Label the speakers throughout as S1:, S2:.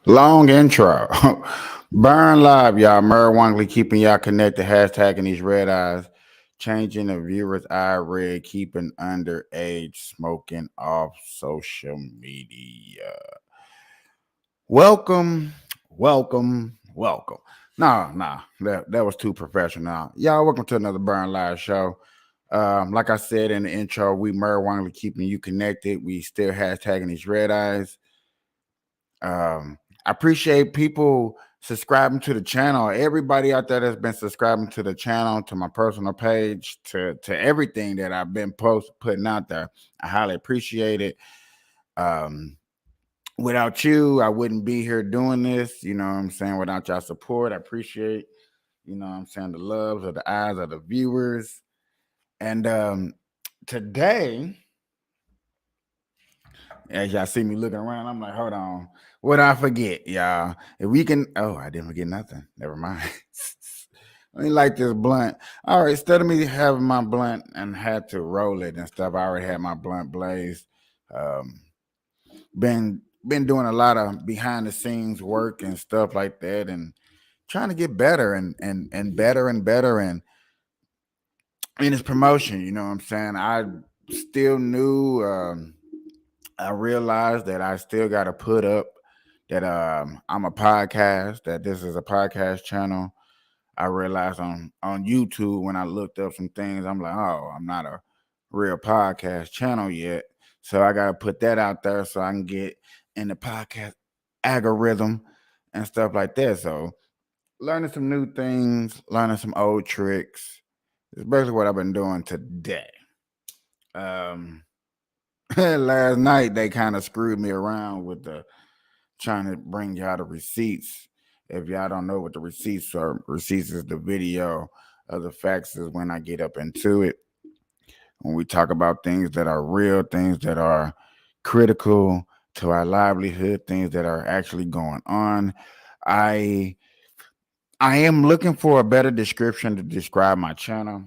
S1: Long intro. Burn live, y'all. Murray Wangley keeping y'all connected. Hashtagging these red eyes. Changing the viewer's eye red. Keeping underage smoking off social media. Welcome, welcome. Nah. That was too professional. Y'all, welcome to another Burn Live show. Like I said in the intro, we Murray Wangley keeping you connected. We still hashtagging these red eyes. I appreciate people subscribing to the channel. Everybody out there that's been subscribing to the channel, to my personal page, to everything that I've been putting out there. I highly appreciate it. Um, Without you, I wouldn't be here doing this. You know what I'm saying? Without y'all support, I appreciate, you know what I'm saying, the loves of the eyes of the viewers. And today, as y'all see me looking around, I'm like, hold on. What I forget, y'all? If we can, oh, I didn't forget nothing. Never mind. Let me light this blunt. All right, instead of me having my blunt and had to roll it and stuff, I already had my blunt blazed. Um, been doing a lot of behind the scenes work and stuff like that, and trying to get better and better and better and in this promotion. You know what I'm saying? I still new. I realized that I still got to put up that I'm a podcast, that this is a podcast channel. I realized on YouTube when I looked up some things, I'm like, oh, I'm not a real podcast channel yet. So I got to put that out there so I can get in the podcast algorithm and stuff like that. So learning some new things, learning some old tricks. It's basically what I've been doing today. Um, Last night they kind of screwed me around with the trying to bring y'all the receipts. If y'all don't know what the receipts are, receipts is the video of the facts is when I get up into it. When we talk about things that are real, things that are critical to our livelihood, things that are actually going on. I I am looking for a better description to describe my channel.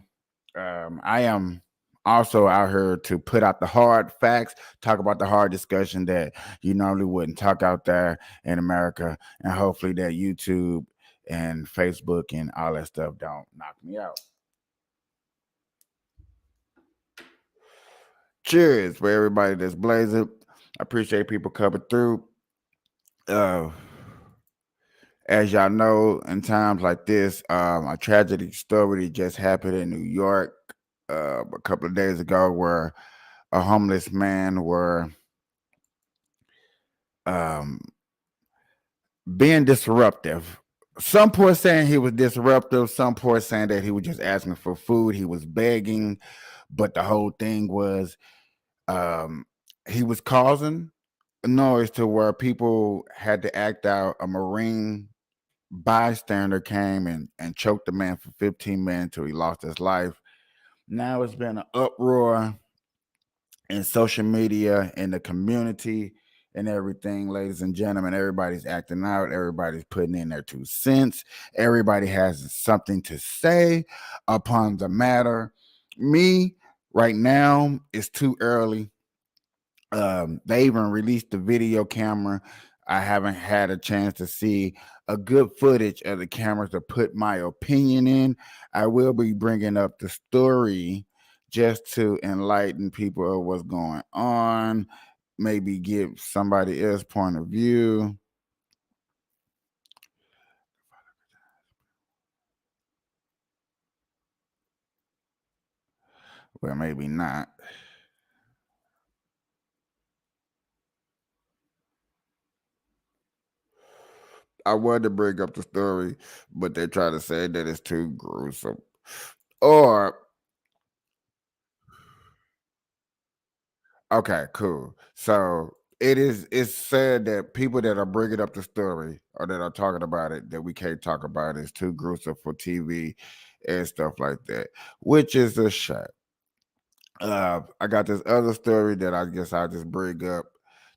S1: I am also out here to put out the hard facts, talk about the hard discussion that you normally wouldn't talk out there in America, and hopefully that YouTube and Facebook and all that stuff don't knock me out. Cheers for everybody that's blazing. I appreciate people coming through. Uh, as y'all know, in times like this, a tragedy story just happened in New York a couple of days ago, where a homeless man were um, being disruptive. Some poor saying he was disruptive. Some poor saying that he was just asking for food. He was begging, but the whole thing was um, he was causing noise to where people had to act out. A Marine bystander came and choked the man for 15 minutes until he lost his life. Now it's been an uproar in social media, in the community, and everything, ladies and gentlemen. Everybody's acting out. Everybody's putting in their 2 cents. Everybody has something to say upon the matter. Me, right now, it's too early. They even released the video camera. I haven't had a chance to see a good footage of the cameras to put my opinion in. I will be bringing up the story just to enlighten people of what's going on, maybe give somebody else point of view. Well, maybe not. I wanted to bring up the story, but they try to say that it's too gruesome. Or okay, cool. So it's said that people that are bringing up the story or that are talking about it that we can't talk about is too gruesome for TV and stuff like that, which is a shame. I got this other story that I guess I'll just bring up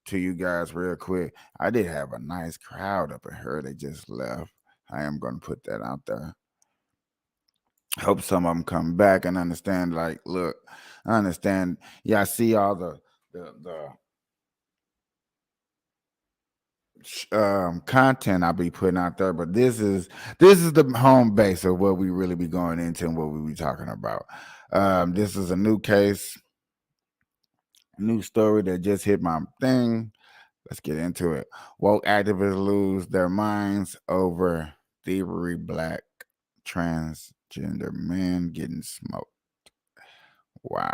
S1: to you guys real quick. I did have a nice crowd up in here. They just left. I am going to put that out there. Hope some of them come back and understand. Like, look, I understand. Yeah, I see all the content I'll be putting out there, but this is the home base of what we really be going into and what we be talking about. This is a new case, new story that just hit my thing. Let's get into it. Woke activists lose their minds over thievery, black transgender men getting smoked. Wow.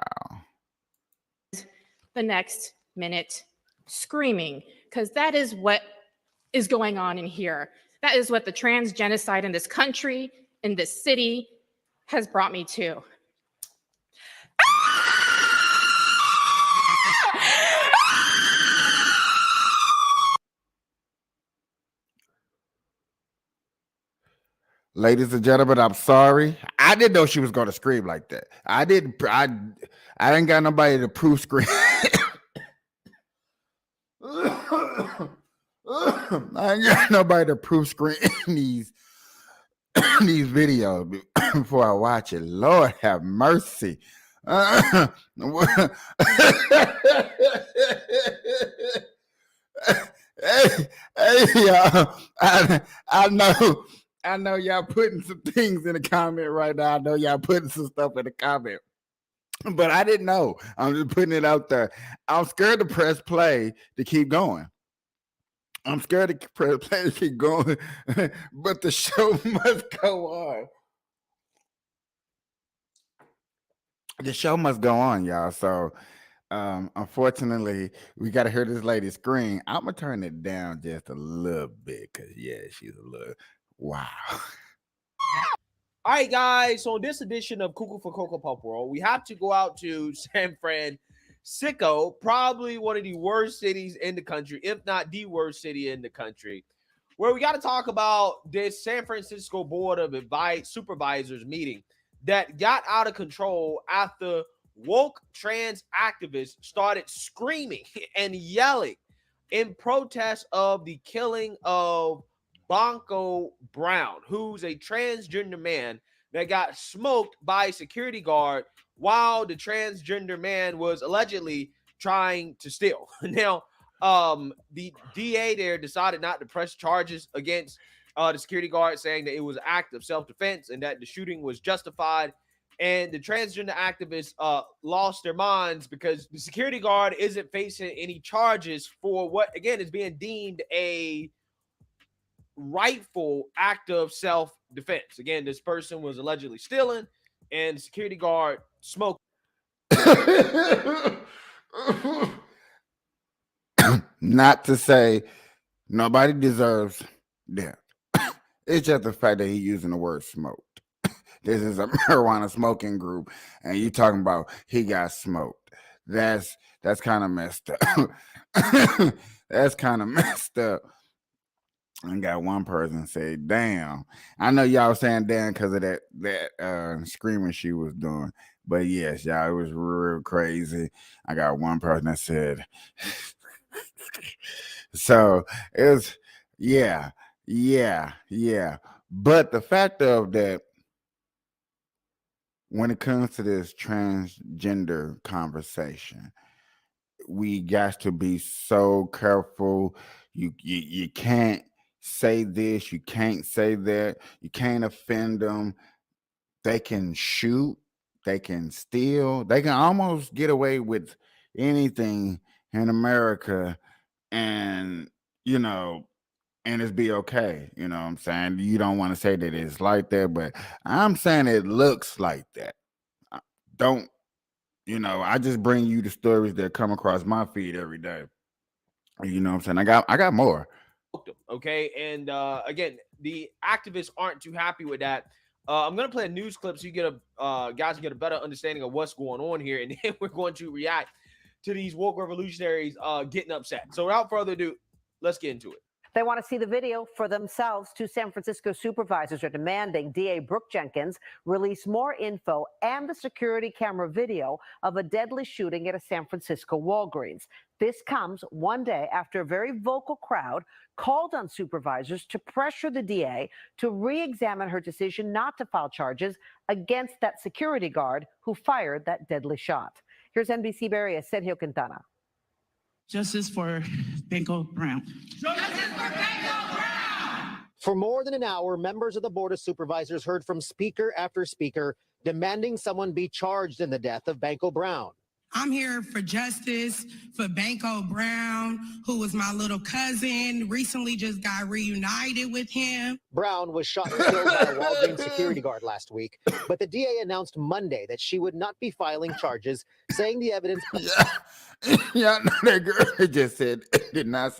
S2: The next minute screaming, because that is what is going on in here. That is what the trans genocide in this country, in this city, has brought me to.
S1: Ladies and gentlemen, I'm sorry. I didn't know she was going to scream like that. I didn't. I didn't got nobody to prove scream. I ain't got nobody to prove screen these videos before I watch it. Lord have mercy. Hey, y'all. I know y'all putting some things in the comment right now. I know y'all putting some stuff in the comment. But I didn't know. I'm just putting it out there. I'm scared to press play to keep going. I'm scared to press play to keep going. But the show must go on. The show must go on, y'all. So unfortunately, we got to hear this lady scream. I'm going to turn it down just a little bit because, yeah, she's a little, wow.
S3: All right, guys. So, in this edition of Cuckoo for Cocoa Puff World, we have to go out to San Francisco, probably one of the worst cities in the country, if not the worst city in the country, where we got to talk about this San Francisco Board of Supervisors meeting that got out of control after woke trans activists started screaming and yelling in protest of the killing of Bonko Brown, who's a transgender man that got smoked by a security guard while the transgender man was allegedly trying to steal. Now, the DA there decided not to press charges against the security guard, saying that it was an act of self-defense and that the shooting was justified. And the transgender activists lost their minds because the security guard isn't facing any charges for what, again, is being deemed a rightful act of self-defense. Again, this person was allegedly stealing, and the security guard smoked.
S1: Not to say nobody deserves death. It's just the fact that he's using the word smoked. This is a marijuana smoking group, and you talking about he got smoked. That's kind of messed up. That's kind of messed up. I got one person say, "Damn." I know y'all saying "damn" because of that screaming she was doing, but yes, y'all, it was real crazy. I got one person that said, so it was, yeah. But the fact of that, when it comes to this transgender conversation, we got to be so careful. You can't say this, you can't say that, you can't offend them. They can shoot, they can steal, they can almost get away with anything in America, and you know, and it's be okay. You know what I'm saying? You don't want to say that it's like that, but I'm saying it looks like that. Don't, I just bring you the stories that come across my feed every day. You know what I'm saying? I got more.
S3: Okay, and again, the activists aren't too happy with that. I'm gonna play a news clip so you get a guys get a better understanding of what's going on here, and then we're going to react to these woke revolutionaries getting upset. So without further ado, let's get into it.
S4: They want to see the video for themselves. Two San Francisco supervisors are demanding DA Brooke Jenkins release more info and the security camera video of a deadly shooting at a San Francisco Walgreens. This comes one day after a very vocal crowd called on supervisors to pressure the DA to re-examine her decision not to file charges against that security guard who fired that deadly shot. Here's NBC Bay Area's Sergio Quintana.
S5: Justice for Banco Brown.
S6: For more than an hour, members of the Board of Supervisors heard from speaker after speaker demanding someone be charged in the death of Banco Brown.
S5: I'm here for justice for Banco Brown, who was my little cousin, recently just got reunited with him.
S6: Brown was shot and killed by a Walgreens security guard last week, but the DA announced Monday that she would not be filing charges, saying the evidence...
S1: Yeah, no, that girl just said, did not...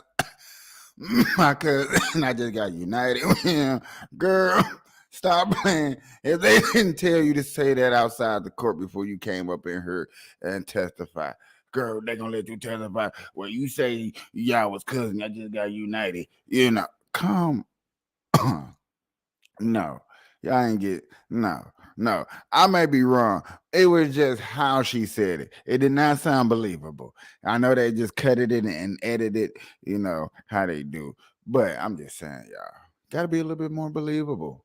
S1: My cousin, I just got united with him. Girl, stop playing. If they didn't tell you to say that outside the court before you came up in here and testify, girl, they gonna let you testify. Well, you say y'all was cousin, I just got united. You know, come on. No, y'all ain't get, no. I may be wrong. It was just how she said it. It did not sound believable. I know they just cut it in and edited it, you know, how they do. But I'm just saying, y'all, got to be a little bit more believable.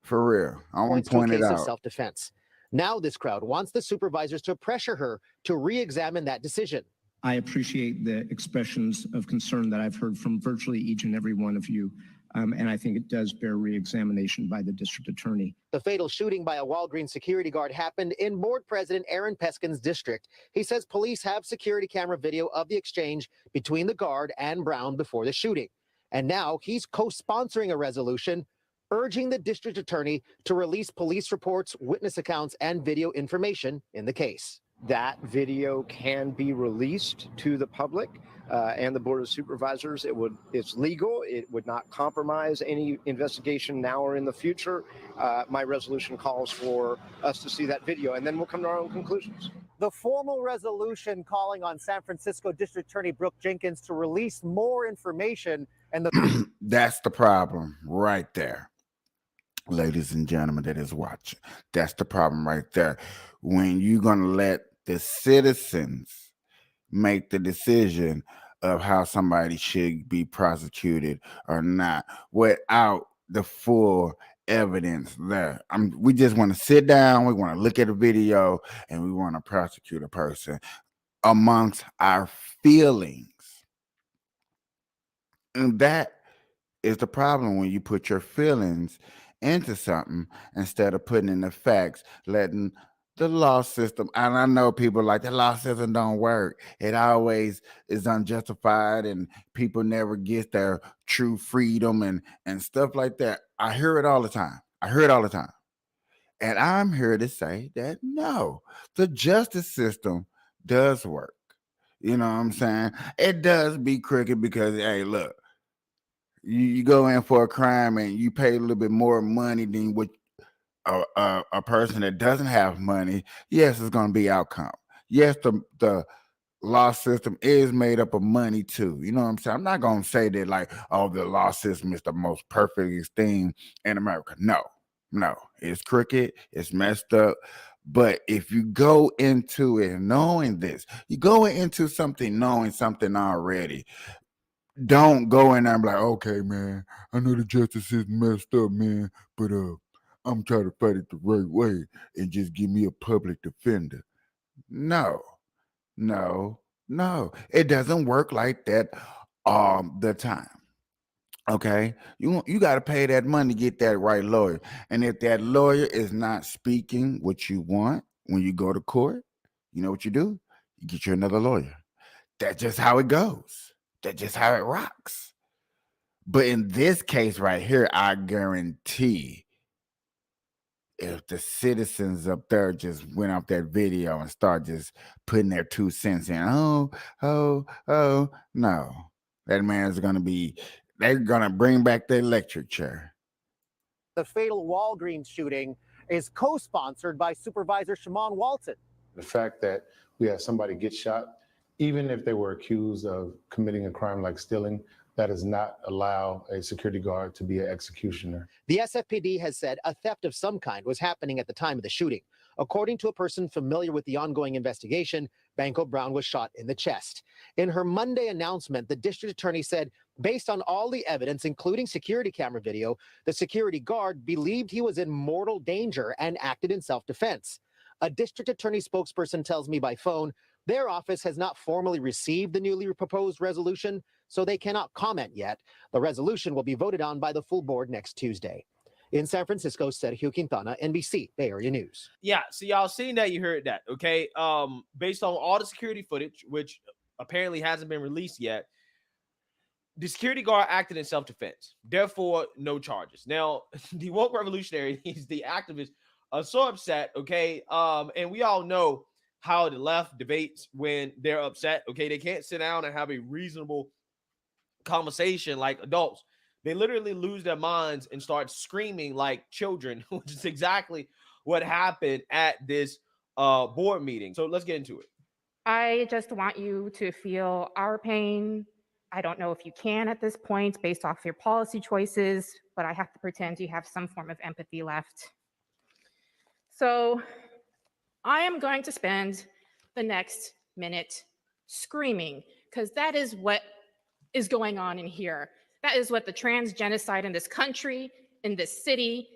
S1: For real. I want to point it
S6: Of
S1: out.
S6: self-defense. Now this crowd wants the supervisors to pressure her to re-examine that decision.
S7: I appreciate the expressions of concern that I've heard from virtually each and every one of you. And I think it does bear re-examination by the district attorney.
S6: The fatal shooting by a Walgreens security guard happened in Board President Aaron Peskin's district. He says police have security camera video of the exchange between the guard and Brown before the shooting. And now he's co-sponsoring a resolution urging the district attorney to release police reports, witness accounts, and video information in the case.
S8: That video can be released to the public and the Board of Supervisors. It's legal. It would not compromise any investigation now or in the future. My resolution calls for us to see that video, and then we'll come to our own conclusions.
S6: The formal resolution calling on San Francisco District Attorney Brooke Jenkins to release more information and the...
S1: That's the problem right there. Ladies and gentlemen that is watching, that's the problem right there. When you're going to let the citizens make the decision of how somebody should be prosecuted or not without the full evidence there. We just want to sit down, we want to look at a video, and we want to prosecute a person amongst our feelings. And that is the problem when you put your feelings into something instead of putting in the facts, letting the law system, and I know people like the law system don't work. It always is unjustified and people never get their true freedom and stuff like that. I hear it all the time. And I'm here to say that no, the justice system does work. You know what I'm saying? It does be crooked because, hey, look, you go in for a crime and you pay a little bit more money than what a person that doesn't have money. Yes, it's going to be outcome. Yes, the law system is made up of money too. You know what I'm saying? I'm not going to say that like, oh, the law system is the most perfect thing in America. No, it's crooked. It's messed up. But if you go into it knowing this, you go into something knowing something already. Don't go in there and be like, okay, man, I know the justice system messed up, man, but I'm trying to fight it the right way and just give me a public defender. No. It doesn't work like that all the time. Okay, you got to pay that money to get that right lawyer. And if that lawyer is not speaking what you want when you go to court, you know what you do? You get you another lawyer. That's just how it goes. That's just how it rocks. But in this case right here, I guarantee if the citizens up there just went off that video and start just putting their 2 cents in, no, that man's going to be, they're going to bring back the electric chair.
S6: The fatal Walgreens shooting is co-sponsored by Supervisor Shimon Walton.
S9: The fact that we had somebody get shot, even if they were accused of committing a crime like stealing, that does not allow a security guard to be an executioner.
S6: The SFPD has said a theft of some kind was happening at the time of the shooting. According to a person familiar with the ongoing investigation, Banco Brown was shot in the chest. In her Monday announcement, the district attorney said, based on all the evidence, including security camera video, the security guard believed he was in mortal danger and acted in self-defense. A district attorney spokesperson tells me by phone, Their office has not formally received the newly proposed resolution, so they cannot comment yet. The resolution will be voted on by the full board next Tuesday. In San Francisco, Sergio Quintana, NBC Bay Area News.
S3: Yeah, so y'all seen that, you heard that, okay? Based on all the security footage, which apparently hasn't been released yet, the security guard acted in self-defense, therefore no charges. Now, the woke revolutionaries, the activists, are so upset, okay? And we all know how the left debates when they're upset, okay? They can't sit down and have a reasonable conversation like adults. They literally lose their minds and start screaming like children, which is exactly what happened at this board meeting. So let's get into it.
S2: I just want you to feel our pain. I don't know if you can at this point based off your policy choices, but I have to pretend you have some form of empathy left. So I am going to spend the next minute screaming because that is what is going on in here. That is what the trans genocide in this country, in this city,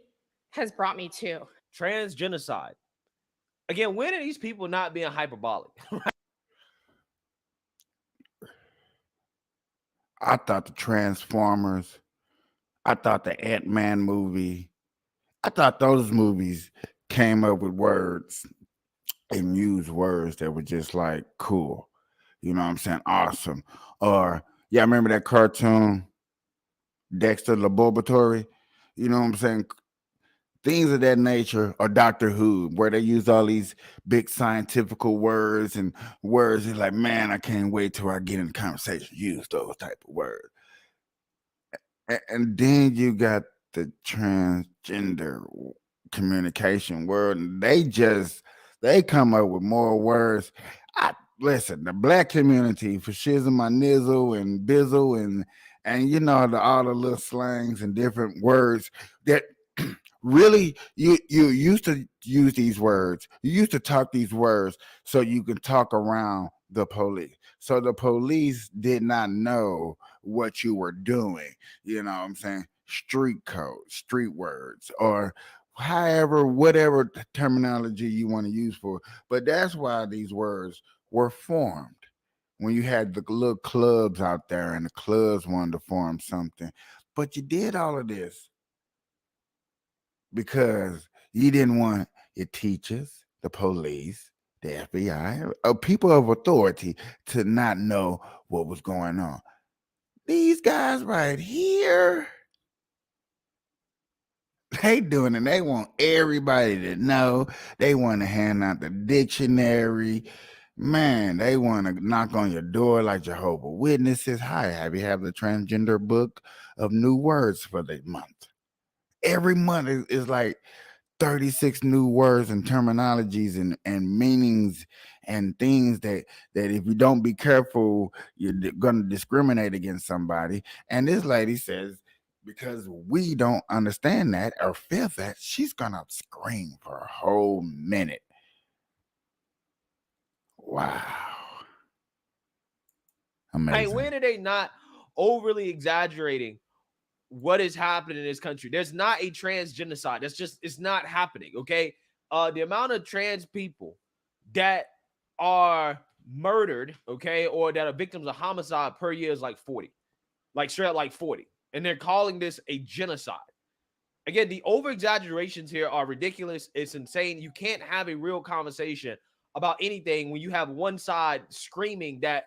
S2: has brought me to.
S3: Trans genocide. Again, when are these people not being hyperbolic?
S1: I thought the Transformers, I thought the Ant-Man movie, I thought those movies came up with words and used words that were just like cool. You know what I'm saying? Awesome. Or, yeah, I remember that cartoon, Dexter Laboratory? You know what I'm saying? Things of that nature, or Doctor Who, where they use all these big scientific words and words. It's like, man, I can't wait till I get in the conversation, use those type of words. And then you got the transgender communication world, and they come up with more words. Listen, the black community for shizzle my nizzle and bizzle and you know all the little slangs and different words that really you used to use these words. You used to talk these words so you could talk around the police. So the police did not know what you were doing. You know what I'm saying? Street code, street words, or however, whatever terminology you want to use for. But that's why these words were formed. When you had the little clubs out there and the clubs wanted to form something. But you did all of this because you didn't want your teachers, the police, the FBI, or people of authority to not know what was going on. These guys right here, they doing it. They want everybody to know. They want to hand out the dictionary. Man, they want to knock on your door like Jehovah Witnesses. Hi, have you have the transgender book of new words for the month? Every month is like 36 new words and terminologies and meanings and things that if you don't be careful, you're going to discriminate against somebody. And this lady says, because we don't understand that or feel that, she's going to scream for a whole minute. Wow. Amazing.
S3: Hey, when are they not overly exaggerating what is happening in this country? There's not a trans genocide. It's not happening. Okay. The amount of trans people that are murdered, okay, or that are victims of homicide per year is like 40, like straight up like 40. And they're calling this a genocide. Again, the over exaggerations here are ridiculous. It's insane. You can't have a real conversation about anything when you have one side screaming that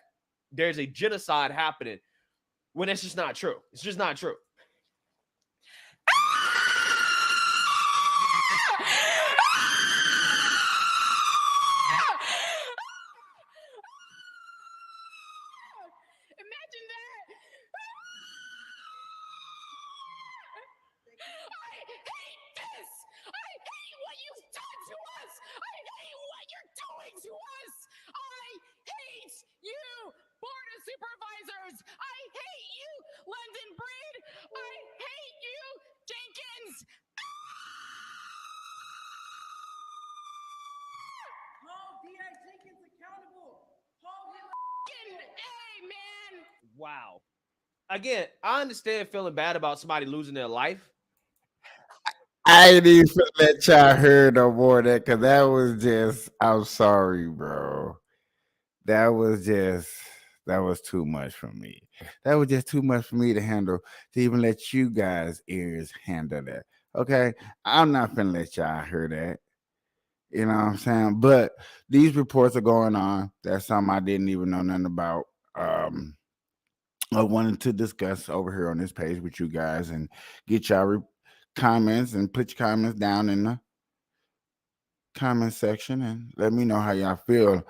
S3: there's a genocide happening when that's just not true. It's just not true.
S2: Imagine that. I hate this. I hate what you've done to us. I hate what you're doing to us. I hate you, Board of Supervisors. I hate you, London Breed. I hate you, Jenkins.
S10: Hold D.I. Jenkins accountable. Hold him.
S2: Hey, man.
S3: Wow. Again, I understand feeling bad about somebody losing their life.
S1: I ain't even feel that y'all heard no more of that because that was just, I'm sorry, bro. that was too much for me. That was just too much for me to handle, to even let you guys' ears handle that. Okay, I'm not finna let y'all hear that. You know what I'm saying? But these reports are going on. That's something I didn't even know nothing about. Um, I wanted to discuss over here on this page with you guys and get y'all comments, and put your comments down in the comment section and let me know how y'all feel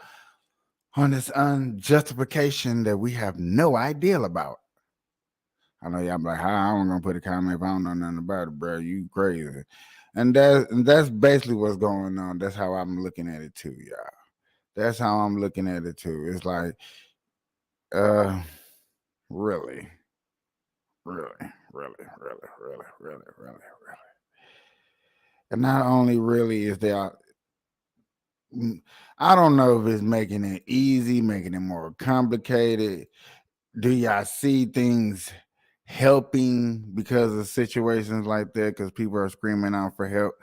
S1: on this unjustification that we have no idea about. I know y'all be like, how I'm gonna put a comment if I don't know nothing about it, bro? You crazy. And that's basically what's going on. That's how I'm looking at it too, y'all. That's how I'm looking at it too. It's like, uh, really, really, really, really, really, really, really, really. And not only really is there, I don't know if it's making it easy, making it more complicated. Do y'all see things helping because of situations like that? Because people are screaming out for help.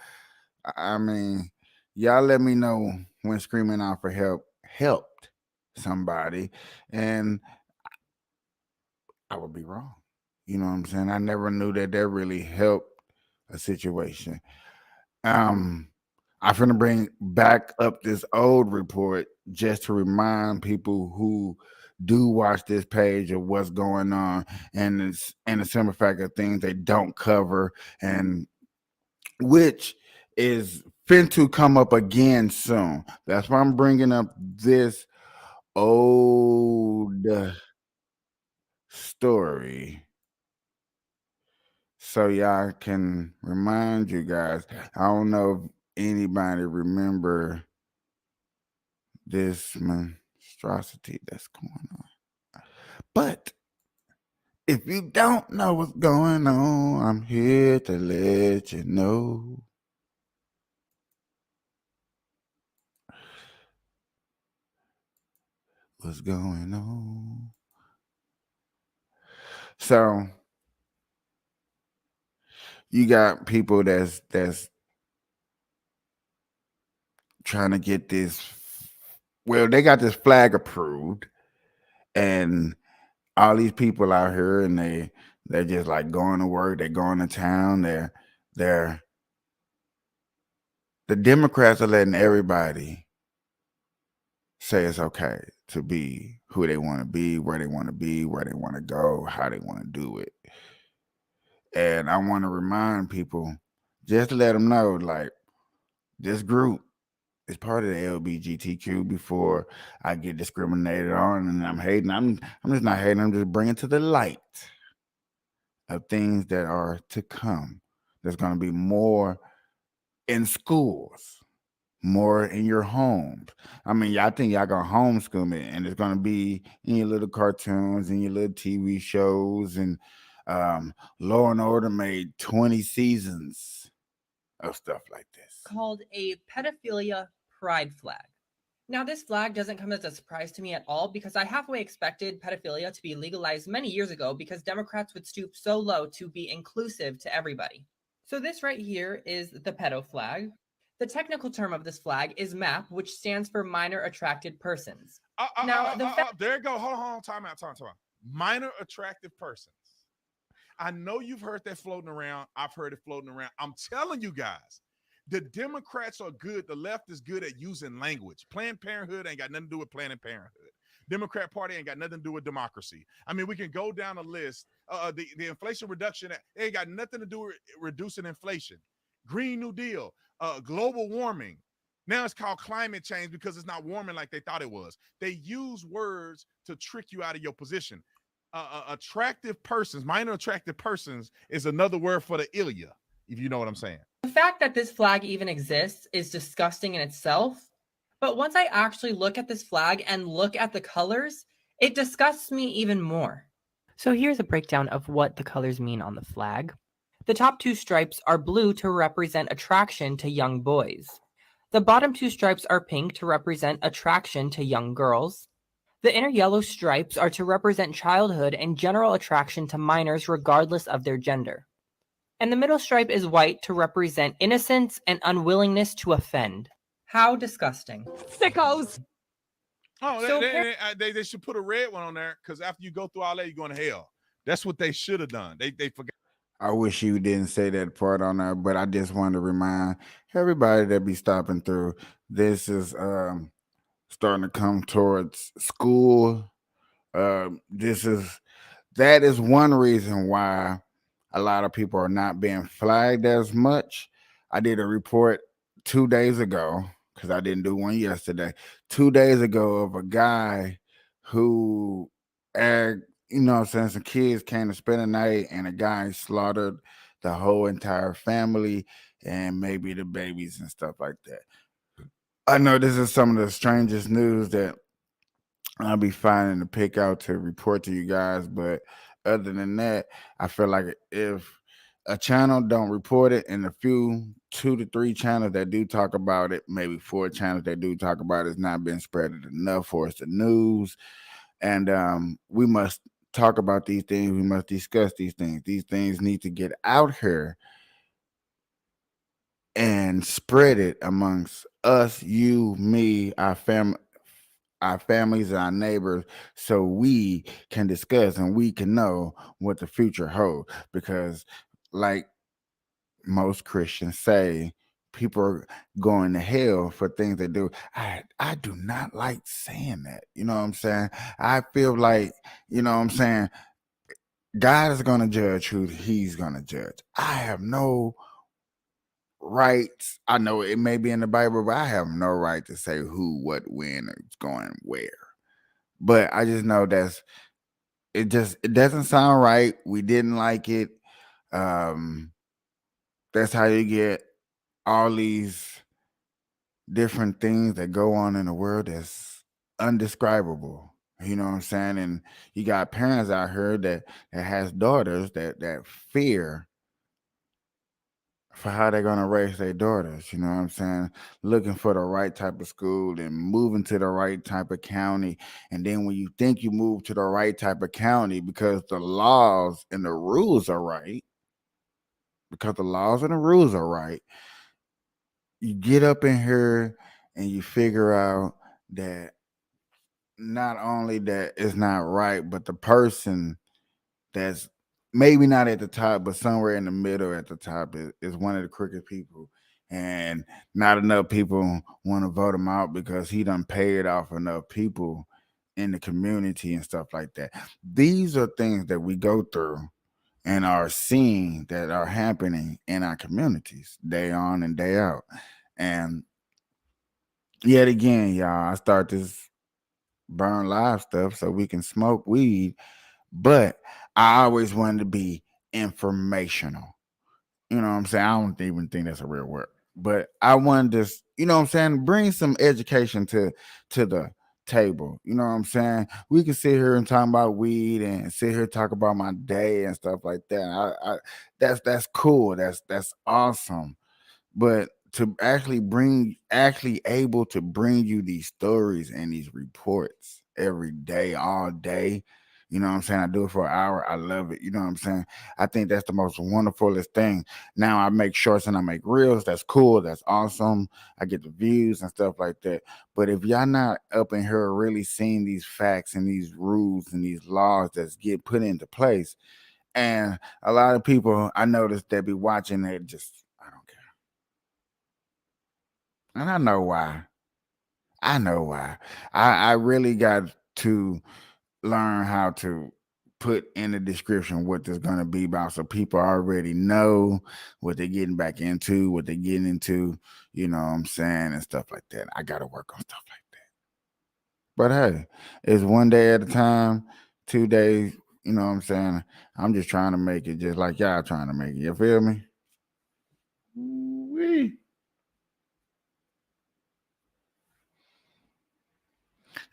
S1: I mean, y'all let me know when screaming out for help helped somebody, and I would be wrong. You know what I'm saying? I never knew that really helped a situation. Um, I'm gonna bring back up this old report just to remind people who do watch this page of what's going on, and the simple fact of things they don't cover, and which is fin to come up again soon. That's why I'm bringing up this old story so y'all can remind you guys. I don't know if anybody remember this monstrosity that's going on. But if you don't know what's going on, I'm here to let you know. What's going on? So you got people that's trying to get this. Well, they got this flag approved, and all these people out here, and they're just like going to work. They're going to town. They're the Democrats are letting everybody say it's okay to be who they want to be, where they want to be, where they want to go, how they want to do it. And I want to remind people, just to let them know, like, this group is part of the LBGTQ before I get discriminated on and I'm hating. I'm just not hating. I'm just bringing to the light of things that are to come. There's going to be more in schools, more in your homes. I mean, y'all think y'all gonna homeschool it, and it's gonna be in your little cartoons and your little TV shows, and Law and Order made 20 seasons of stuff like this.
S11: Called a pedophilia pride flag. Now, this flag doesn't come as a surprise to me at all because I halfway expected pedophilia to be legalized many years ago because Democrats would stoop so low to be inclusive to everybody. So this right here is the pedo flag. The technical term of this flag is MAP, which stands for Minor Attracted Persons.
S12: There you go. Hold on. Time out. Minor attractive persons. I know you've heard that floating around. I've heard it floating around. I'm telling you guys, the Democrats are good. The left is good at using language. Planned Parenthood ain't got nothing to do with Planned Parenthood. Democrat Party ain't got nothing to do with democracy. I mean, we can go down a list. The Inflation Reduction Act, it ain't got nothing to do with reducing inflation. Green New Deal, global warming. Now it's called climate change because it's not warming like they thought it was. They use words to trick you out of your position. Attractive persons, minor attractive persons, is another word for the ilia, if you know what I'm saying.
S11: The fact that this flag even exists is disgusting in itself. But once I actually look at this flag and look at the colors, it disgusts me even more. So here's a breakdown of what the colors mean on the flag. The top two stripes are blue to represent attraction to young boys. The bottom two stripes are pink to represent attraction to young girls. The inner yellow stripes are to represent childhood and general attraction to minors regardless of their gender. And the middle stripe is white to represent innocence and unwillingness to offend. How disgusting.
S10: Sickos!
S12: Oh,
S11: So
S12: they should put a red one on there because after you go through all that, you're going to hell. That's what they should have done. They forgot.
S1: I wish you didn't say that part on there, but I just wanted to remind everybody that be stopping through. This is starting to come towards school. This is that is one reason why a lot of people are not being flagged as much. I did a report 2 days ago because I didn't do one yesterday. 2 days ago of a guy who, you know, what I'm saying, some kids came to spend the night and a guy slaughtered the whole entire family and maybe the babies and stuff like that. I know this is some of the strangest news that I'll be finding to pick out to report to you guys. But other than that, I feel like if a channel don't report it and a few 2 to 3 channels that do talk about it, maybe 4 channels that do talk about it's not been spread enough for us the news. And we must talk about these things. We must discuss these things. These things need to get out here and spread it amongst us, you, me, our families and our neighbors, so we can discuss and we can know what the future holds. Because like most Christians say, people are going to hell for things they do. I do not like saying that. You know what I'm saying? I feel like, you know what I'm saying, God is going to judge who he's going to judge. I have no rights. I know it may be in the Bible, but I have no right to say who, what, when, it's going where. But I just know it doesn't sound right. We didn't like it. Um, that's how you get all these different things that go on in the world that's undescribable. You know what I'm saying? And you got parents out here that has daughters that fear for how they're gonna raise their daughters. You know what I'm saying? Looking for the right type of school and moving to the right type of county. And then when you think you move to the right type of county because the laws and the rules are right, because the laws and the rules are right, you get up in here and you figure out that not only that it's not right, but the person that's maybe not at the top, but somewhere in the middle at the top is one of the crooked people. And not enough people want to vote him out because he done paid off enough people in the community and stuff like that. These are things that we go through and are seeing that are happening in our communities day on and day out. And yet again, y'all, I start this burn live stuff so we can smoke weed, but I always wanted to be informational. You know what I'm saying? I don't even think that's a real word. But I wanted to, you know what I'm saying, bring some education to the table. You know what I'm saying? We can sit here and talk about weed and sit here and talk about my day and stuff like that. That's cool. That's awesome. But to actually able to bring you these stories and these reports every day, all day, you know what I'm saying? I do it for an hour. I love it. You know what I'm saying? I think that's the most wonderfulest thing. Now I make shorts and I make reels. That's cool. That's awesome. I get the views and stuff like that. But if y'all not up in here really seeing these facts and these rules and these laws that's get put into place, and a lot of people I noticed that be watching it just I don't care. And I know why. I know why. I really got to learn how to put in the description what this gonna be about so people already know what they're getting back into, what they're getting into, you know what I'm saying, and stuff like that. I gotta work on stuff like that. But hey, it's one day at a time, 2 days, you know what I'm saying? I'm just trying to make it just like y'all trying to make it. You feel me? Ooh-wee.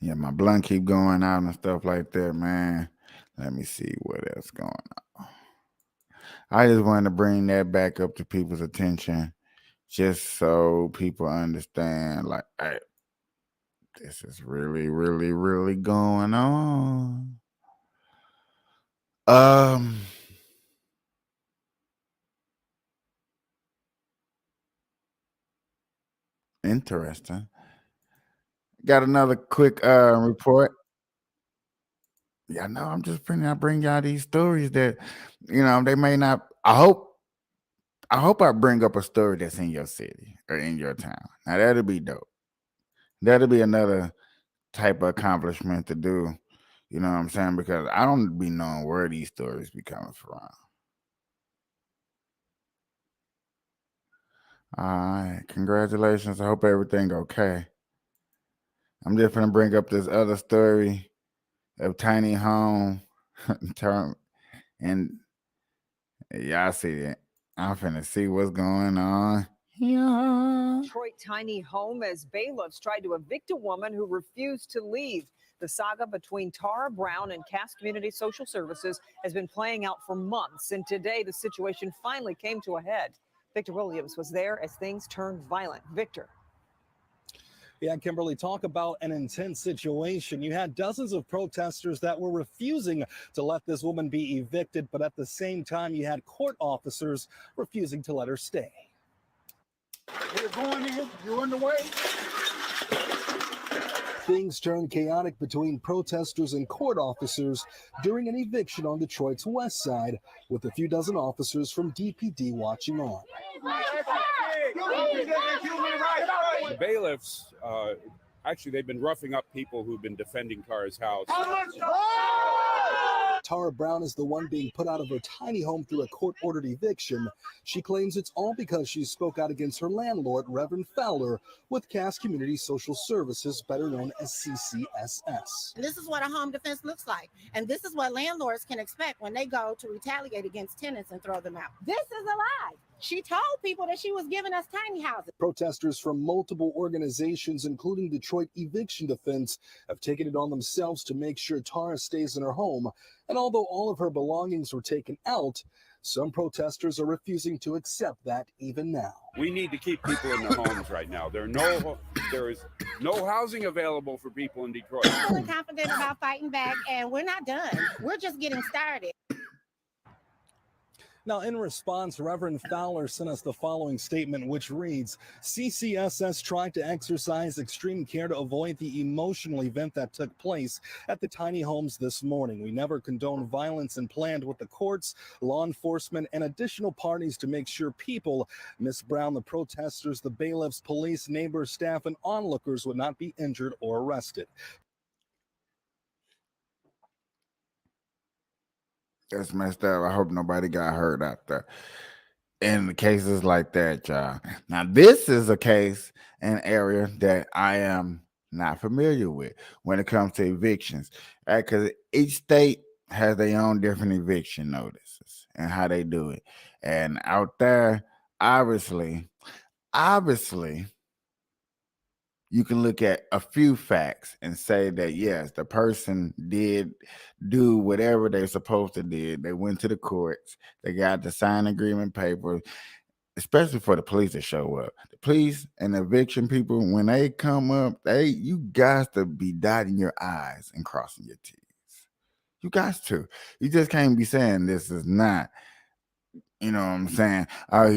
S1: Yeah, my blunt keep going out and stuff like that, man. Let me see what else going on. I just wanted to bring that back up to people's attention, just so people understand, like, hey, this is really, really, really going on. Um, Interesting. got another quick report. Yeah, no, I'm just bring y'all these stories that, they may not. I hope I bring up a story that's in your city or in your town. Now that'll be dope. That'll be another type of accomplishment to do. You know what I'm saying? Because I don't be knowing where these stories be coming from. All right, congratulations. I hope everything okay. I'm just gonna bring up this other story of tiny home term, and y'all see it. I'm finna see what's going on. Yeah.
S13: Detroit tiny home as bailiffs tried to evict a woman who refused to leave. The saga between Tara Brown and Cass Community Social Services has been playing out for months, and today the situation finally came to a head. Victor Williams was there as things turned violent. Victor.
S14: Yeah, Kimberly, talk about an intense situation. You had dozens of protesters that were refusing to let this woman be evicted, but at the same time, you had court officers refusing to let her stay.
S15: We're going in, you're underway.
S14: Things turned chaotic between protesters and court officers during an eviction on Detroit's west side, with a few dozen officers from DPD watching on.
S15: The bailiffs, actually, they've been roughing up people who've been defending Tara's house.
S14: Tara Brown is the one being put out of her tiny home through a court-ordered eviction. She claims it's all because she spoke out against her landlord, Reverend Fowler, with Cass Community Social Services, better known as CCSS.
S16: This is what a home defense looks like, and this is what landlords can expect when they go to retaliate against tenants and throw them out. This is a lie. She told people that she was giving us tiny houses.
S14: Protesters from multiple organizations, including Detroit Eviction Defense, have taken it on themselves to make sure Tara stays in her home. And although all of her belongings were taken out, some protesters are refusing to accept that even now.
S15: We need to keep people in their homes right now. There is no housing available for people in Detroit.
S16: We're confident about fighting back, and we're not done. We're just getting started.
S14: Now, in response, Reverend Fowler sent us the following statement, which reads, CCSS tried to exercise extreme care to avoid the emotional event that took place at the tiny homes this morning. We never condone violence and planned with the courts, law enforcement, and additional parties to make sure people, Ms. Brown, the protesters, the bailiffs, police, neighbors, staff, and onlookers would not be injured or arrested.
S1: That's messed up. I hope nobody got hurt out there. In cases like that, y'all. Now, this is a case, an area that I am not familiar with when it comes to evictions, because each state has their own different eviction notices and how they do it. And out there, obviously, you can look at a few facts and say that yes, the person did do whatever they're supposed to did. They went to the courts, they got the signed agreement paper, especially for the police to show up. The police and the eviction people, when they come up, you guys to be dotting your I's and crossing your T's. You guys to. You just can't be saying this is not. You know what I'm saying? Oh,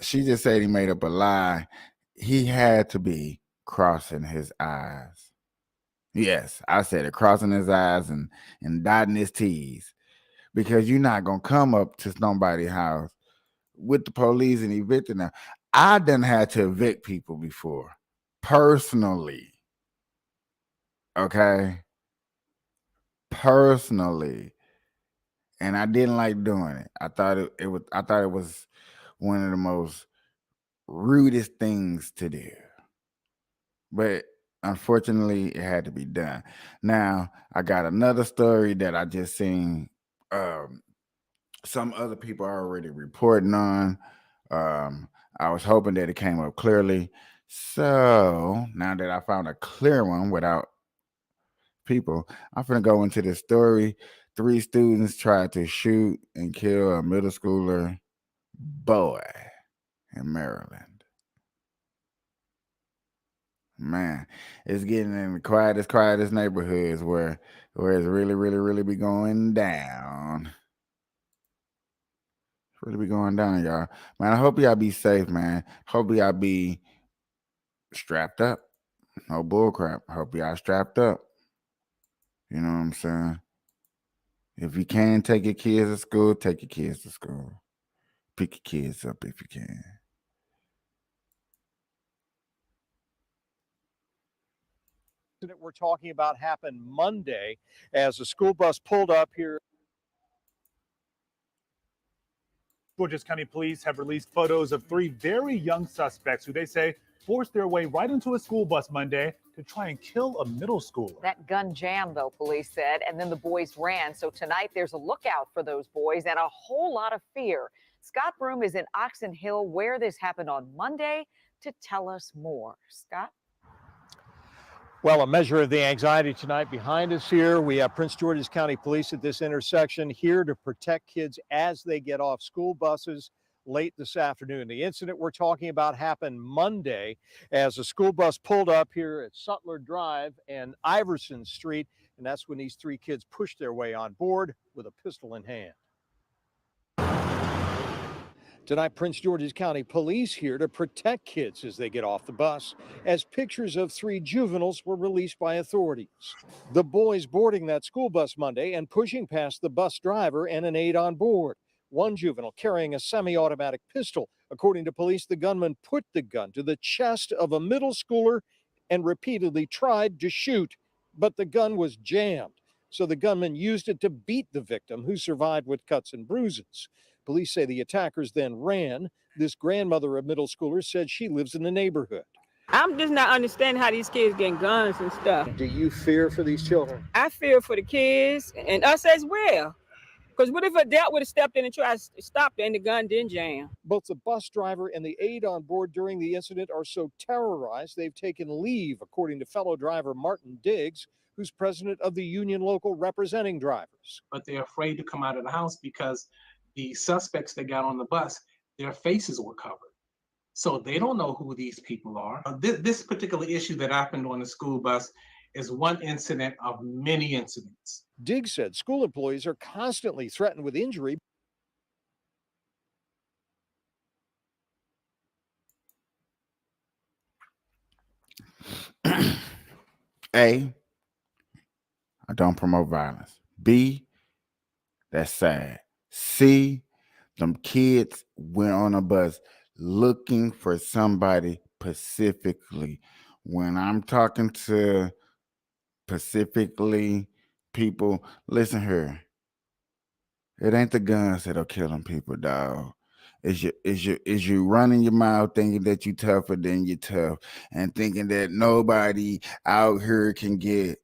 S1: she just said he made up a lie. He had to be crossing his I's. Yes, I said it, crossing his I's and dotting his T's. Because you're not going to come up to somebody's house with the police and evict them. I done had to evict people before, personally. Okay? Personally. And I didn't like doing it. I thought it was one of the most rudest things to do. But unfortunately, it had to be done. Now, I got another story that I just seen some other people are already reporting on. I was hoping that it came up clearly. So now that I found a clear one without people, I'm going to go into this story. 3 students tried to shoot and kill a middle schooler boy in Maryland. Man, it's getting in the quietest neighborhoods where it's really be going down. Really be going down, y'all. Man, I hope y'all be safe, man. Hope y'all be strapped up. No bull crap. Hope y'all strapped up. You know what I'm saying? If you can take your kids to school, take your kids to school. Pick your kids up if you can.
S17: Incident we're talking about happened Monday as a school bus pulled up here.
S18: Georges County Police have released photos of 3 very young suspects who they say forced their way right into a school bus Monday to try and kill a middle schooler.
S13: That gun jammed, though, police said, and then the boys ran. So tonight there's a lookout for those boys and a whole lot of fear. Scott Broom is in Oxon Hill, where this happened on Monday, to tell us more. Scott?
S17: Well, a measure of the anxiety tonight behind us here. We have Prince George's County Police at this intersection here to protect kids as they get off school buses late this afternoon. The incident we're talking about happened Monday as a school bus pulled up here at Sutler Drive and Iverson Street, and that's when these 3 kids pushed their way on board with a pistol in hand. Tonight, Prince George's County Police here to protect kids as they get off the bus, as pictures of 3 juveniles were released by authorities. The boys boarding that school bus Monday and pushing past the bus driver and an aide on board. One juvenile carrying a semi-automatic pistol. According to police, the gunman put the gun to the chest of a middle schooler and repeatedly tried to shoot, but the gun was jammed. So the gunman used it to beat the victim, who survived with cuts and bruises. Police say the attackers then ran. This grandmother of middle schoolers said she lives in the neighborhood.
S19: I'm just not understanding how these kids getting guns and stuff.
S17: Do you fear for these children?
S19: I fear for the kids and us as well. Because what if a adult would have stepped in and tried to stop it and the gun didn't jam?
S17: Both the bus driver and the aide on board during the incident are so terrorized they've taken leave, according to fellow driver Martin Diggs, who's president of the union local representing drivers.
S20: But they're afraid to come out of the house because the suspects that got on the bus, their faces were covered. So they don't know who these people are. This particular issue that happened on the school bus is one incident of many incidents.
S17: Diggs said school employees are constantly threatened with injury.
S1: A, I don't promote violence. B, that's sad. C, them kids went on a bus looking for somebody specifically. When I'm talking to specifically people, listen here. It ain't the guns that'll kill them people, dog. Is you running your mouth thinking that you tougher than you tough and thinking that nobody out here can get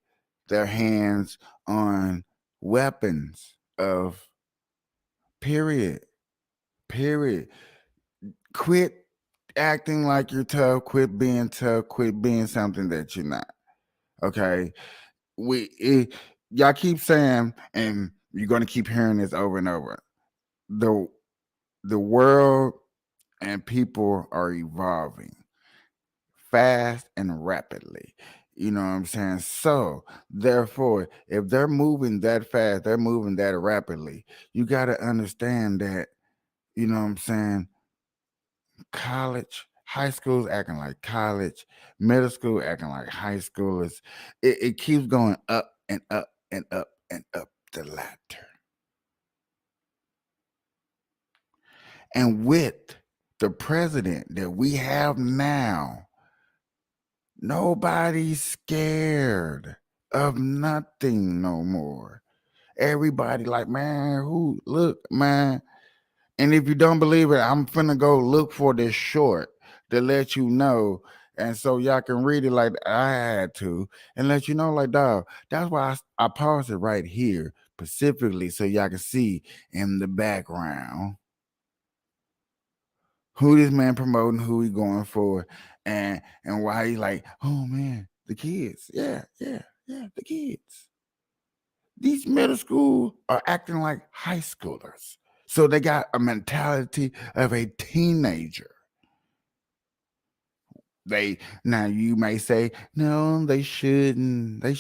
S1: their hands on weapons of period. Quit acting like you're tough, quit being tough, quit being something that you're not. Okay? Y'all keep saying, and you're gonna keep hearing this over and over. The world and people are evolving fast and rapidly. You know what I'm saying? So, therefore, if they're moving that fast, they're moving that rapidly, you got to understand that, you know what I'm saying? College, high school's acting like college, middle school acting like high schoolers. It keeps going up and up and up and up the ladder. And with the president that we have now, nobody's scared of nothing no more. Everybody like, man, look, man. And if you don't believe it, I'm finna go look for this short to let you know. And so y'all can read it like I had to and let you know, like, dog, that's why I paused it right here specifically so y'all can see in the background who this man promoting, who he going for, and why he like, oh man, the kids. Yeah, the kids. These middle school are acting like high schoolers. So they got a mentality of a teenager. Now you may say, no, they shouldn't. They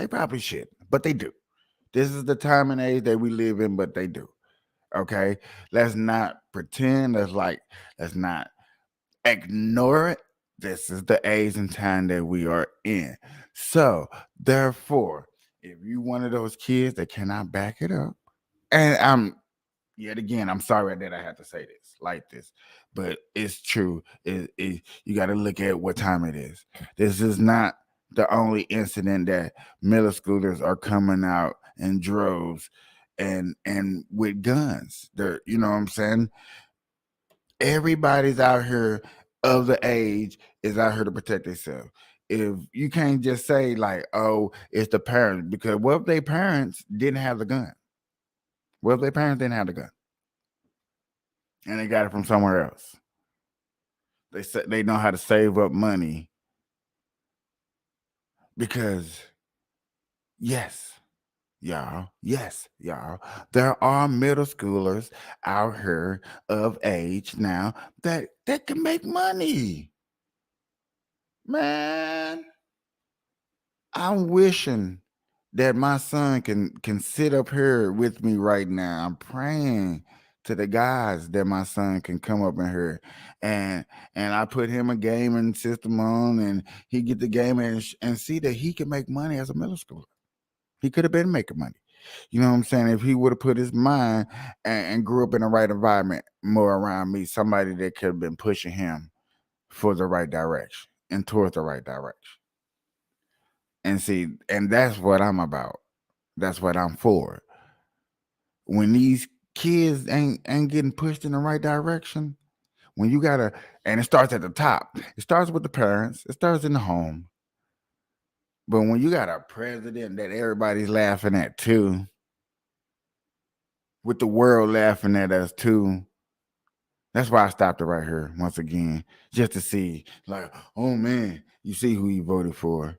S1: probably shouldn't, but they do. This is the time and age that we live in, but they do. Okay, let's not pretend. Let's not ignore it. this is the age and time that we are in. So, therefore, if you one of those kids that cannot back it up, and yet again, I'm sorry that I have to say this like this, but it's true. You got to look at what time it is. This is not the only incident that middle schoolers are coming out in droves and with guns. They're, you know what I'm saying? Everybody's out here of the age is out here to protect themselves. If you can't just say like, "Oh, it's the parents," because what if their parents didn't have the gun? What if their parents didn't have the gun and they got it from somewhere else? They said they know how to save up money because yes, y'all, there are middle schoolers out here of age now that can make money. Man, I'm wishing that my son can sit up here with me right now. I'm praying to the guys that my son can come up in here and I put him a gaming system on and he get the game and see that he can make money as a middle schooler. He could have been making money. You know what I'm saying? If he would have put his mind and grew up in the right environment, more around me, somebody that could have been pushing him for the right direction and towards the right direction. And see, and that's what I'm about. That's what I'm for. When these kids ain't getting pushed in the right direction, when you gotta, and it starts at the top. It starts with the parents. It starts in the home. But when you got a president that everybody's laughing at too, with the world laughing at us too, that's why I stopped it right here once again, just to see, like, oh man, you see who you voted for.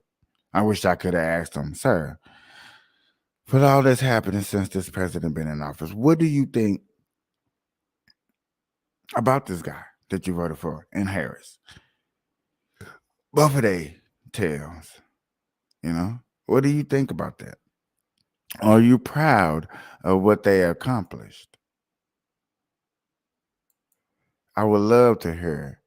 S1: I wish I could have asked him, sir, for all that's happening since this president been in office, what do you think about this guy that you voted for in Harris? Both of they tails, you know? What do you think about that? Are you proud of what they accomplished? I would love to hear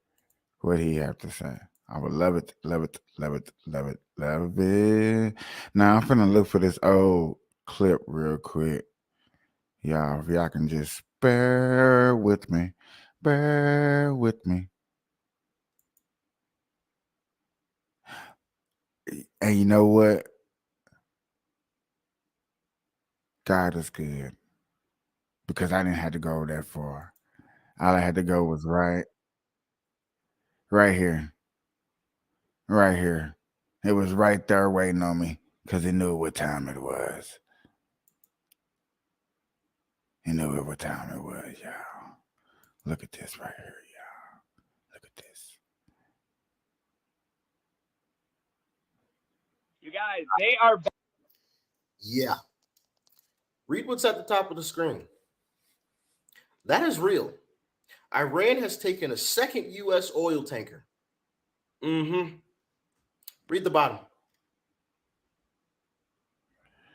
S1: what he have to say. I would love it, love it, love it, love it, love it. Now I'm finna look for this old clip real quick. Y'all, if y'all can just bear with me. Bear with me. And you know what? God is good. Because I didn't have to go that far. All I had to go was right here. Right here. It was right there waiting on me because he knew what time it was. He knew what time it was, y'all. Look at this right here, y'all. Look at this.
S21: You guys, they are.
S22: Yeah. Read what's at the top of the screen. That is real. Iran has taken a second U.S. oil tanker. Mm-hmm. Read the bottom.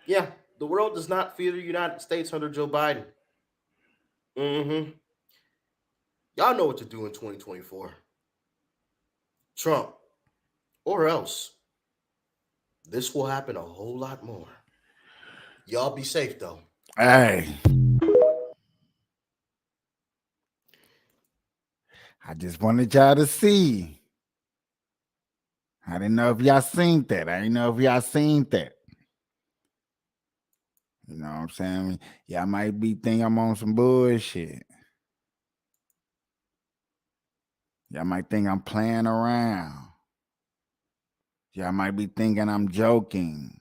S22: Yeah, the world does not fear the United States under Joe Biden. Mm-hmm. Y'all know what to do in 2024. Trump, or else. This will happen a whole lot more. Y'all be safe, though.
S1: Hey. I just wanted y'all to see. I didn't know if y'all seen that. I didn't know if y'all seen that. You know what I'm saying? Y'all might be thinking I'm on some bullshit. Y'all might think I'm playing around. Y'all might be thinking I'm joking.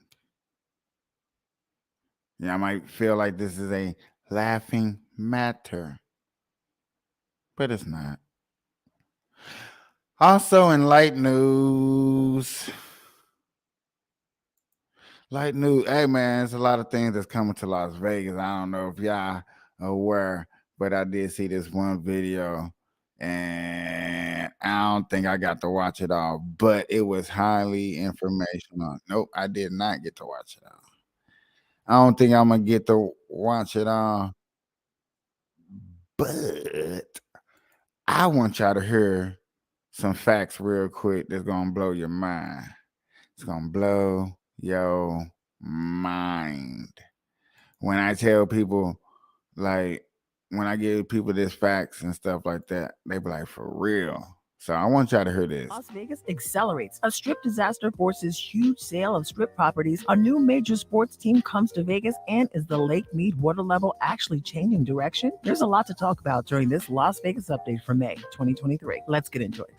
S1: Y'all might feel like this is a laughing matter. But it's not. Also in light news. Light news. Hey man, there's a lot of things that's coming to Las Vegas. I don't know if y'all are aware, but I did see this one video and I don't think I got to watch it all, but it was highly informational. Nope, I did not get to watch it all. I don't think I'm gonna get to watch it all, but I want y'all to hear some facts real quick that's gonna blow your mind. It's gonna blow your mind. When I tell people, like, when I give people this facts and stuff like that, they be like, for real. So I want y'all to hear this.
S4: Las Vegas accelerates. A strip disaster forces huge sale of strip properties. A new major sports team comes to Vegas, and is the Lake Mead water level actually changing direction? There's a lot to talk about during this Las Vegas update for May 2023. Let's get into it.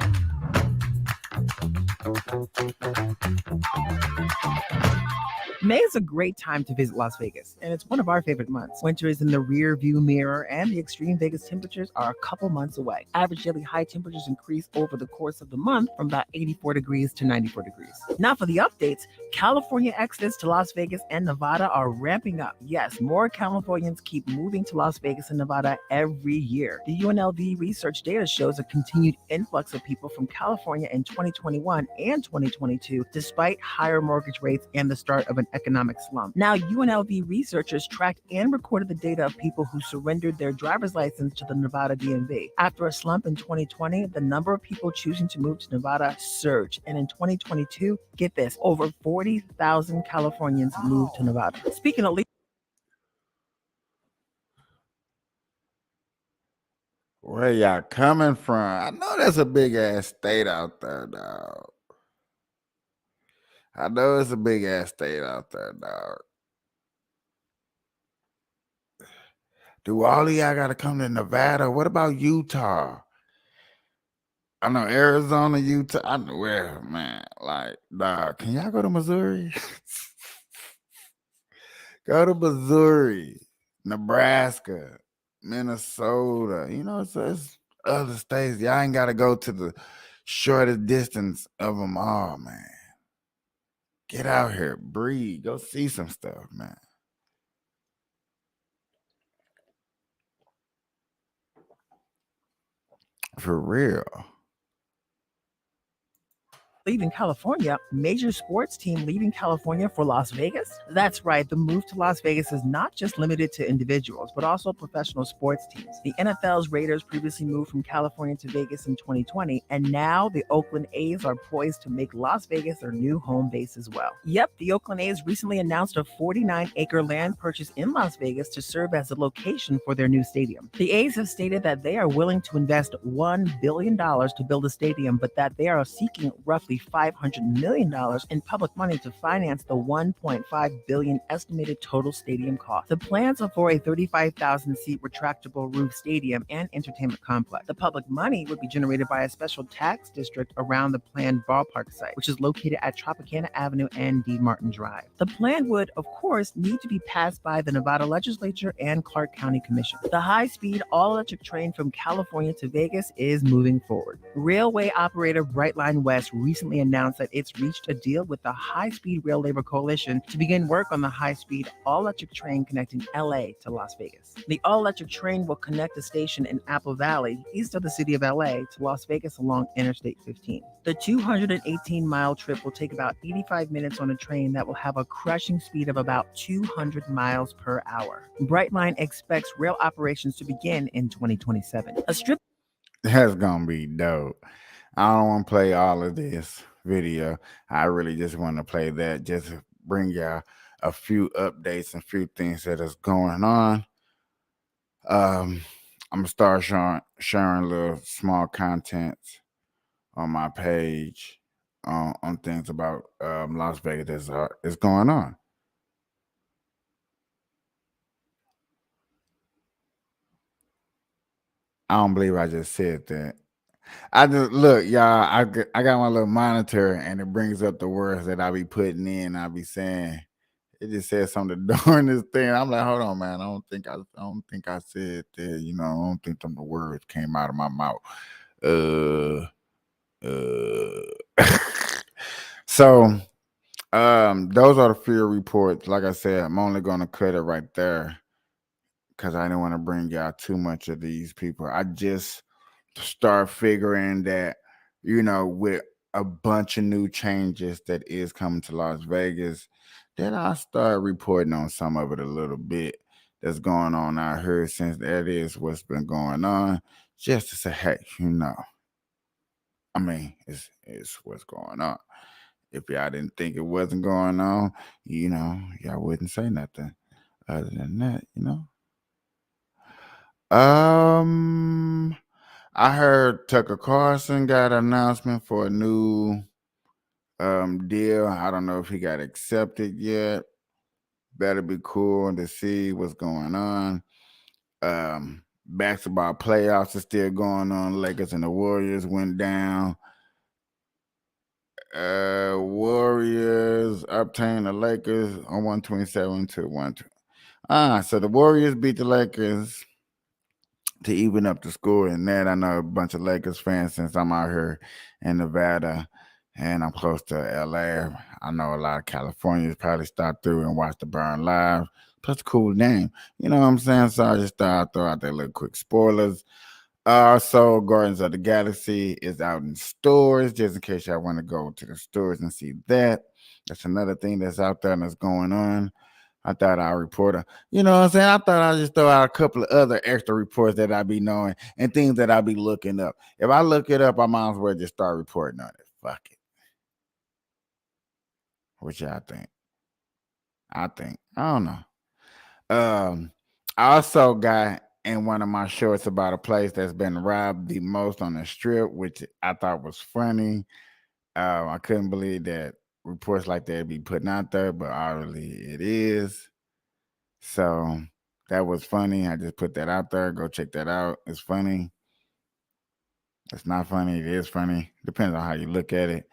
S4: May is a great time to visit Las Vegas, and it's one of our favorite months. Winter is in the rear view mirror, and the extreme Vegas temperatures are a couple months away. Average daily high temperatures increase over the course of the month from about 84 degrees to 94 degrees. Now for the updates, California exodus to Las Vegas and Nevada are ramping up. Yes, more Californians keep moving to Las Vegas and Nevada every year. The UNLV research data shows a continued influx of people from California in 2021 and 2022, despite higher mortgage rates and the start of an economic slump. Now, UNLV researchers tracked and recorded the data of people who surrendered their driver's license to the Nevada DMV. After a slump in 2020, the number of people choosing to move to Nevada surged. And in 2022, get this, over 40,000 Californians moved to Nevada. Speaking of
S1: Where y'all coming from? I know that's a big ass state out there, dog. I know it's a big ass state out there, dog. Do all of y'all gotta come to Nevada? What about Utah? I know Arizona, Utah. I know where, man. Like, dog, can y'all go to Missouri? Go to Missouri, Nebraska, Minnesota. You know, it's other states. Y'all ain't gotta go to the shortest distance of them all, man. Get out here, breathe, go see some stuff, man. For real.
S4: leaving California, major sports team leaving California for Las Vegas? That's right, the move to Las Vegas is not just limited to individuals, but also professional sports teams. The NFL's Raiders previously moved from California to Vegas in 2020, and now the Oakland A's are poised to make Las Vegas their new home base as well. Yep, the Oakland A's recently announced a 49-acre land purchase in Las Vegas to serve as a location for their new stadium. The A's have stated that they are willing to invest $1 billion to build a stadium, but that they are seeking roughly $500 million in public money to finance the $1.5 billion estimated total stadium cost. The plans are for a 35,000-seat retractable roof stadium and entertainment complex. The public money would be generated by a special tax district around the planned ballpark site, which is located at Tropicana Avenue and D. Martin Drive. The plan would, of course, need to be passed by the Nevada Legislature and Clark County Commission. The high-speed, all-electric train from California to Vegas is moving forward. Railway operator Brightline West recently announced that it's reached a deal with the High-Speed Rail Labor Coalition to begin work on the high-speed, all-electric train connecting LA to Las Vegas. The all-electric train will connect the station in Apple Valley, east of the city of LA, to Las Vegas along Interstate 15. The 218-mile trip will take about 85 minutes on a train that will have a crushing speed of about 200 miles per hour. Brightline expects rail operations to begin in 2027. A strip
S1: That's gonna be dope. I don't want to play all of this video. I really just want to play that just to bring y'all a few updates and a few things that is going on. I'm gonna start sharing little small contents on my page on things about Las Vegas that is going on. I don't believe I just said that. I just look, y'all. I got my little monitor, and it brings up the words that I be putting in. I be saying it just says something during this thing. I'm like, hold on, man. I don't think I said that. You know, I don't think them the words came out of my mouth. So, those are the fear reports. Like I said, I'm only gonna cut it right there because I didn't want to bring y'all too much of these people. I just start figuring that, with a bunch of new changes that is coming to Las Vegas, then I start reporting on some of it a little bit that's going on out here, since that is what's been going on, just to say, hey, I mean, it's what's going on. If y'all didn't think it wasn't going on, y'all wouldn't say nothing. Other than that. I heard Tucker Carlson got an announcement for a new deal. I don't know if he got accepted yet. That'll be cool to see what's going on. Basketball playoffs are still going on. Lakers and the Warriors went down. Warriors obtained the Lakers on 127 to 120. So the Warriors beat the Lakers to even up the score. And that I know a bunch of Lakers fans since I'm out here in Nevada and I'm close to LA. I know a lot of Californians probably stopped through and watched the Burn live. Plus a cool game. You know what I'm saying? So I just thought I'd throw out there little quick spoilers. Also, Guardians of the Galaxy is out in stores, just in case y'all want to go to the stores and see that. That's another thing that's out there and that's going on. I thought I'd report you know what I'm saying? I thought I'd just throw out a couple of other extra reports that I be knowing and things that I be looking up. If I look it up, I might as well just start reporting on it. Fuck it. What y'all think? I don't know. I also got in one of my shorts about a place that's been robbed the most on the strip, which I thought was funny. I couldn't believe that reports like that be putting out there, but obviously it is. So that was funny. I just put that out there. Go check that out. It's funny. It's not funny. It is funny. Depends on how you look at it.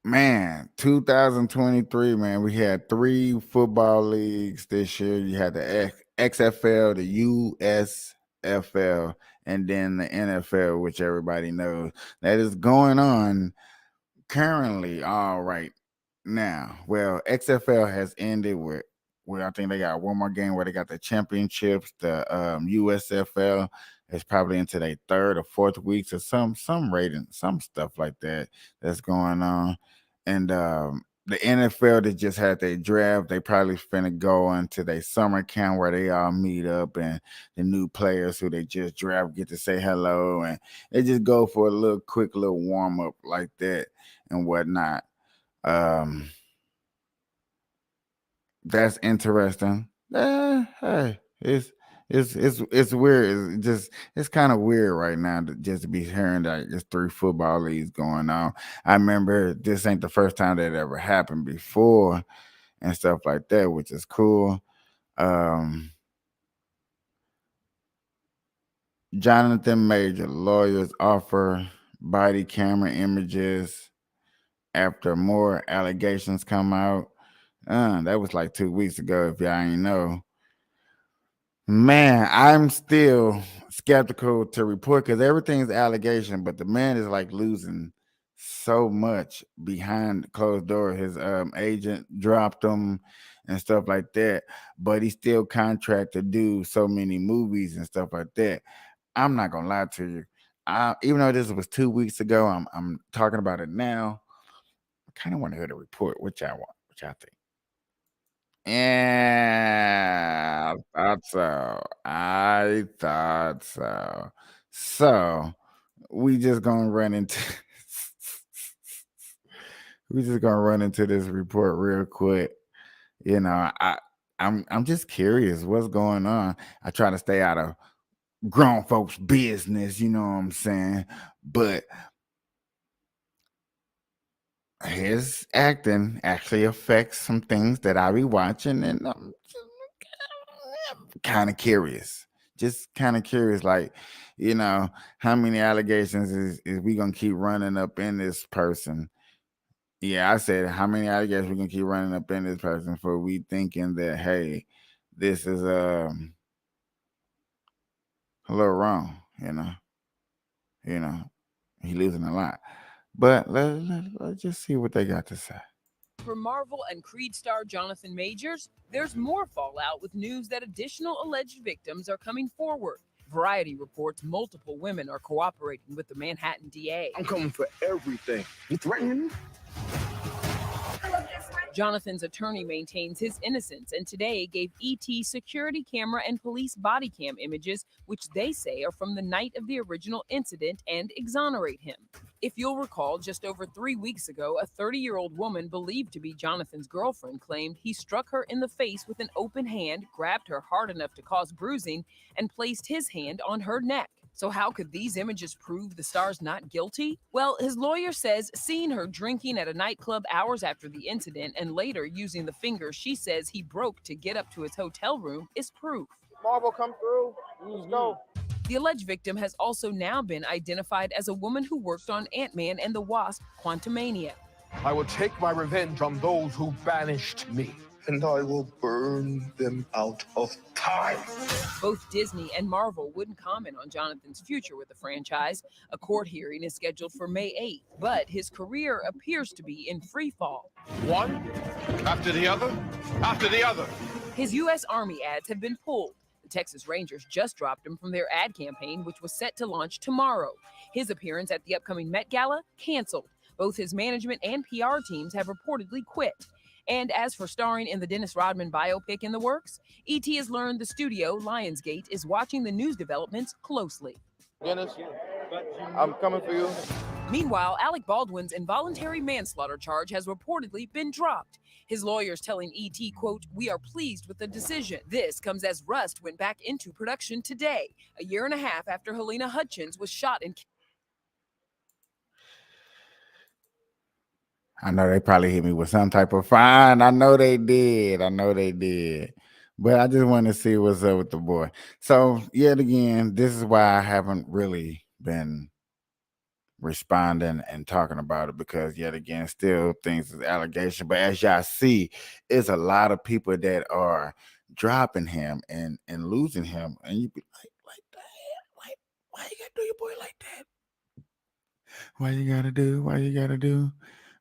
S1: Man, 2023, man, we had 3 football leagues this year. You had the XFL, the USFL, and then the NFL, which everybody knows. That is going on currently all right now. Well, XFL has ended where I think they got one more game where they got the championships. The USFL is probably into their 3rd or 4th weeks or some rating, some stuff like that that's going on. And the NFL that just had their draft, they probably finna go into their summer camp where they all meet up and the new players who they just draft get to say hello and they just go for a quick little warm up like that and whatnot. That's interesting. Hey, it's weird. It's kind of weird right now to just be hearing that there's 3 football leagues going on. I remember this ain't the first time that ever happened before and stuff like that, which is cool. Jonathan Major, lawyers offer body camera images after more allegations come out. That was like 2 weeks ago, if y'all ain't know. Man, I'm still skeptical to report because everything's allegation, but the man is like losing so much behind closed door. His agent dropped him and stuff like that, but he's still contracted to do so many movies and stuff like that. I'm not gonna lie to you. Even though this was 2 weeks ago, I'm talking about it now. I kind of want to hear the report. What y'all want? What y'all think? Yeah, I thought so. So we just gonna run into this report real quick. I'm just curious what's going on. I try to stay out of grown folks' business, you know what I'm saying? But his acting actually affects some things that I be watching, and I'm kind of curious. Just kind of curious, like, how many allegations is we gonna keep running up in this person? Yeah, I said, how many allegations we gonna keep running up in this person for we thinking that, hey, this is a little wrong, he losing a lot. But let's just see what they got to say.
S5: For Marvel and Creed star Jonathan Majors, there's more fallout with news that additional alleged victims are coming forward. Variety reports multiple women are cooperating with the Manhattan DA.
S21: I'm coming for everything. You threatening me?
S5: Jonathan's attorney maintains his innocence and today gave ET security camera and police body cam images, which they say are from the night of the original incident, and exonerate him. If you'll recall, just over 3 weeks ago, a 30-year-old woman believed to be Jonathan's girlfriend claimed he struck her in the face with an open hand, grabbed her hard enough to cause bruising, and placed his hand on her neck. So how could these images prove the star's not guilty? Well, his lawyer says seeing her drinking at a nightclub hours after the incident and later using the fingers she says he broke to get up to his hotel room is proof.
S7: Marvel, come through. Let's go.
S5: The alleged victim has also now been identified as a woman who worked on Ant-Man and the Wasp: Quantumania.
S21: I will take my revenge on those who banished me, and I will burn them out of time.
S5: Both Disney and Marvel wouldn't comment on Jonathan's future with the franchise. A court hearing is scheduled for May 8th, but his career appears to be in free fall.
S21: One after the other, after the other.
S5: His U.S. Army ads have been pulled. The Texas Rangers just dropped him from their ad campaign, which was set to launch tomorrow. His appearance at the upcoming Met Gala canceled. Both his management and PR teams have reportedly quit. And as for starring in the Dennis Rodman biopic in the works, E.T. has learned the studio, Lionsgate, is watching the news developments closely.
S7: Dennis, I'm coming for you.
S5: Meanwhile, Alec Baldwin's involuntary manslaughter charge has reportedly been dropped. His lawyers telling E.T., quote, "We are pleased with the decision." This comes as Rust went back into production today, a year and a half after Helena Hutchins was shot and killed.
S1: I know they probably hit me with some type of fine. I know they did. But I just want to see what's up with the boy. So yet again, this is why I haven't really been responding and talking about it, because yet again, still things is allegation. But as y'all see, it's a lot of people that are dropping him and losing him, and you be like that. Why you gotta do your boy like that? Why you gotta do? Why you gotta do?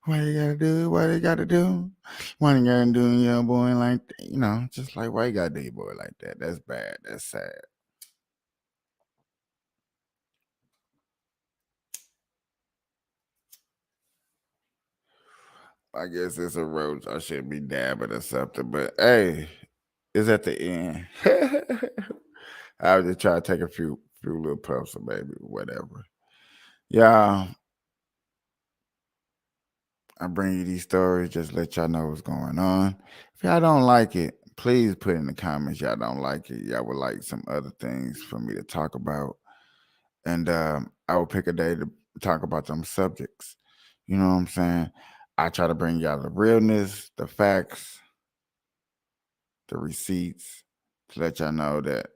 S1: Why you gotta do? Why you gotta do? Why you gotta do your boy like that? You know, just like, why you gotta do your boy like that? That's bad. That's sad. I guess it's a roach. I should be dabbing or something, but hey, it's at the end. I was just trying to take a few little puffs or maybe whatever. Yeah. I bring you these stories, just let y'all know what's going on. If y'all don't like it, please put in the comments y'all don't like it. Y'all would like some other things for me to talk about. And I will pick a day to talk about them subjects. You know what I'm saying? I try to bring y'all the realness, the facts, the receipts, to let y'all know that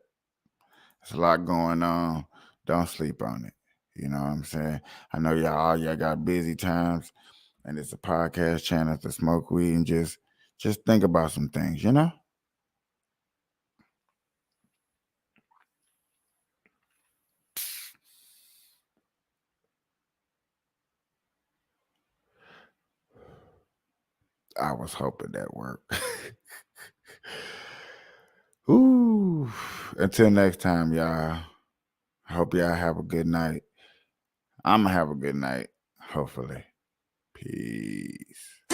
S1: there's a lot going on. Don't sleep on it. You know what I'm saying? I know y'all got busy times, and it's a podcast channel to smoke weed and just think about some things, you know? I was hoping that worked. Ooh. Until next time, y'all. I hope y'all have a good night. I'm going to have a good night, hopefully. Peace.